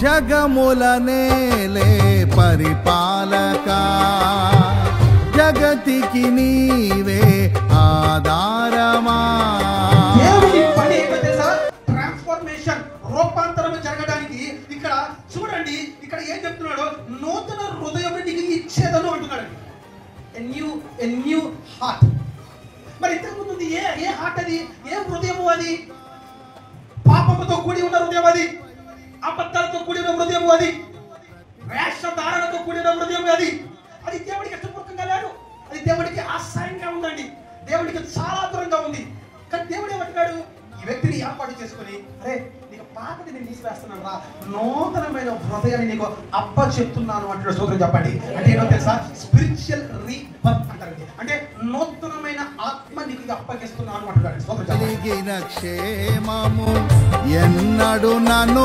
జగముల నేలే పరిపాలక జగతికి నీవే ఆధారమా. దేవుని పని ఏంటో తెలుసా? ట్రాన్స్ఫర్మేషన్, రూపాంతరం జరగడానికి. ఇక్కడ చూడండి, ఇక్కడ ఏం చెప్తున్నాడు? నూతన హృదయం నీకు ఇచ్చేదను అంటున్నాడు. A new heart. మరి ఇంతకుముందు ఏ హార్ట్ అది? ఏ హృదయము అది? పాపముతో కూడి ఉన్న హృదయం అది, అబద్ధాలతో కూడిన హృదయం అది, వేషధారణతో కూడిన హృదయం అది. అది దేవుడికి ఇష్టపూర్వకంగా లేదు. అది దేవుడికి అసహ్యంగా ఉందండి. దేవుడికి చాలా దూరంగా ఉంది. కానీ దేవుడు ఏమంటున్నాడు? ఈ వ్యక్తిని ఏర్పాటు చేసుకుని, అరే నీకు పాతది నేను తీసివేస్తున్నాను రా, నూతనమైన హృదయాన్ని నీకు అప్ప చెప్తున్నాను అంటున్నాడు. స్తోత్రం చెప్పండి. అంటే ఏంటో తెలుసా? స్పిరిచువల్ రీబర్త్ అంటారు. అంటే నూతనమైన ఆత్మ నీకు అప్పగిస్తున్నాను అంటున్నాడు. స్తోత్రం చెప్పండి. క్షేమము ఎన్నడు నన్ను